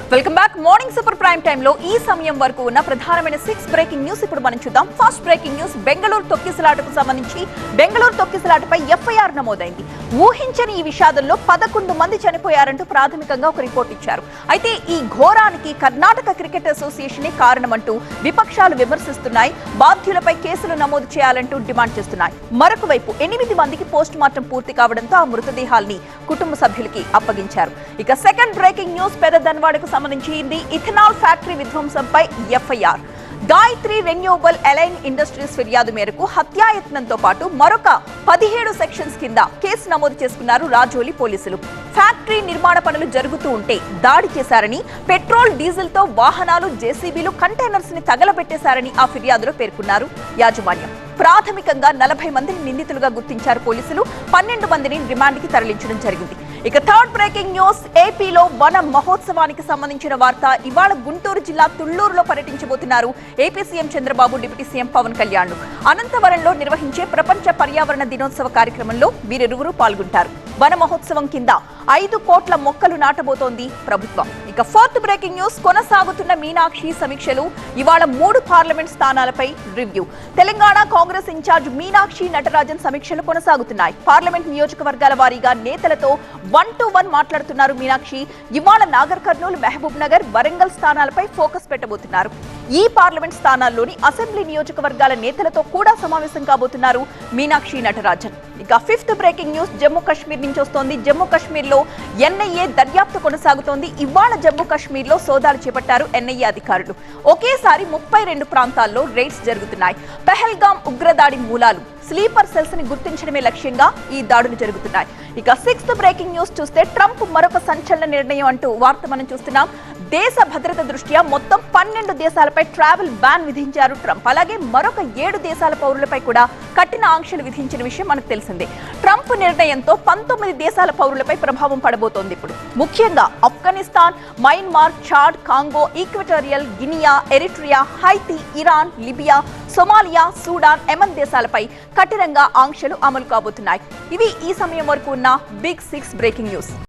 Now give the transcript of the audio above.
Welcome back. Morning super prime time లో ఈ సమయం వరకు ఉన్న ప్రధానమైన 6 బ్రేకింగ్ న్యూస్ ఇప్పుడు మనం చూద్దాం. ఫస్ట్ బ్రేకింగ్ న్యూస్, బెంగళూరు తొక్కిసలాటకు సంబంధించి బెంగళూరు తొక్కిసలాటపై ఎఫ్ఐఆర్ నమోదైంది. ఊహించని ఈ విషాదంలో 11 మంది చనిపోయారంటూ ప్రాథమికంగా ఒక రిపోర్ట్ ఇచ్చారు. అయితే ఈ ఘోరానికి కర్ణాటక క్రికెట్ అసోసియేషనే కారణమంటూ విపక్షాలు విమర్శిస్తున్నాయి. బాధ్యులపై కేసులు నమోదు చేయాలంటూ డిమాండ్ చేస్తున్నాయి. మరొక వైపు 8 మందికి పోస్ట్ మార్టం పూర్తి కావడంతో ఆ మృతదేహాల్ని కుటుంబ సభ్యులకి అప్పగించారు. ఇక సెకండ్ బ్రేకింగ్ న్యూస్, పెదదన్వాడకు సంబంధించి ఇథనాల్ ఫ్యాక్టరీ విధ్వంసంపై FIR. Gayatri renewable align industries ఫిర్యాదు మేరకు హత్యాయత్నంతో పాటు మరొక 17 సెక్షన్స్ కింద కేసు నమోదు చేసుకున్నారు రాజోలి పోలీసులు. ఫ్యాక్టరీ నిర్మాణ పనులు జరుగుతూ ఉంటే దాడి చేశారని, పెట్రోల్ డీజిల్ తో వాహనాలు, జేసీబీలు, కంటైనర్స్ ని తగలబెట్టేశారని ఆ ఫిర్యాదులో పేర్కొన్నారు యాజమాన్యం. ప్రాథమికంగా 40 మందిని నిందితులుగా గుర్తించారు పోలీసులు. 12 మందిని రిమాండ్ కి తరలించడం జరిగింది. ఇక థర్డ్ బ్రేకింగ్ న్యూస్, ఏపీలో వన మహోత్సవానికి సంబంధించిన వార్త. ఇవాళ గుంటూరు జిల్లా తుళ్లూరులో పర్యటించబోతున్నారు AP CM Chandrababu, deputy CM Pawan Kalyan. అనంతవరంలో నిర్వహించే ప్రపంచ పర్యావరణ దినోత్సవ కార్యక్రమంలో వీరిరువురు పాల్గొంటారు. వన మహోత్సవం కింద 5 కోట్ల మొక్కలు నాటబోతోంది ప్రభుత్వం. ఇక ఫోర్త్ బ్రేకింగ్ న్యూస్, కొనసాగుతున్న మీనాక్షి సమీక్షలు. ఇవాళ 3 పార్లమెంట్ స్థానాలపై review. Telangana Congress incharge Meenakshi Natarajan సమీక్షలు కొనసాగుతున్నాయి. పార్లమెంట్ నియోజకవర్గాల వారీగా నేతలతో 1-to-1 మాట్లాడుతున్నారు మీనాక్షి. ఇవాళ నాగర్ కర్నూలు, మహబూబ్ నగర్, వరంగల్ స్థానాలపై ఫోకస్ పెట్టబోతున్నారు. ఈ పార్లమెంట్ స్థానాల్లోని అసెంబ్లీ నియోజకవర్గాల నేతలతో కూడా సమావేశం కాబోతున్నారు మీనాక్షి నటరాజన్. ఇక fifth breaking news, Jammu Kashmir నుంచి వస్తోంది. జమ్మూ కాశ్మీర్ లో ఎన్ఐఏ దర్యాప్తు కొనసాగుతోంది. ఇవాళ జమ్మూ కాశ్మీర్ లో సోదాలు చేపట్టారు ఎన్ఐఏ అధికారులు. ఒకేసారి 32 ప్రాంతాల్లో రైడ్స్ జరుగుతున్నాయి. పెహల్గాం ఉగ్రదాడి మూలాలు, స్లీపర్ సెల్స్ ని గుర్తించడమే లక్ష్యంగా ఈ దాడులు జరుగుతున్నాయి. ఇక సిక్స్త్ బ్రేకింగ్ న్యూస్ చూస్తే, ట్రంప్ మరొక సంచలన నిర్ణయం అంటూ వార్త మనం చూస్తున్నాం. దేశ భద్రత దృష్ట్యా మొత్తం 12 దేశాలపై ట్రావెల్ బ్యాన్ విధించారు ట్రంప్. అలాగే మరొక 7 దేశాల పౌరులపై కూడా కఠిన ఆంక్షలు విధించిన విషయం మనకు తెలిసిందే. ట్రంప్ నిర్ణయంతో 19 దేశాల పౌరులపై ప్రభావం పడబోతోంది. ఇప్పుడు ముఖ్యంగా Afghanistan, Myanmar, Chad, Congo, Equatorial Guinea, Eritrea, Haiti, Iran, Libya, Somalia, Sudan, Yemen దేశాలపై కఠినంగా ఆంక్షలు అమలు కాబోతున్నాయి. ఇవి ఈ సమయం వరకు ఉన్న బిగ్ 6 బ్రేకింగ్ న్యూస్.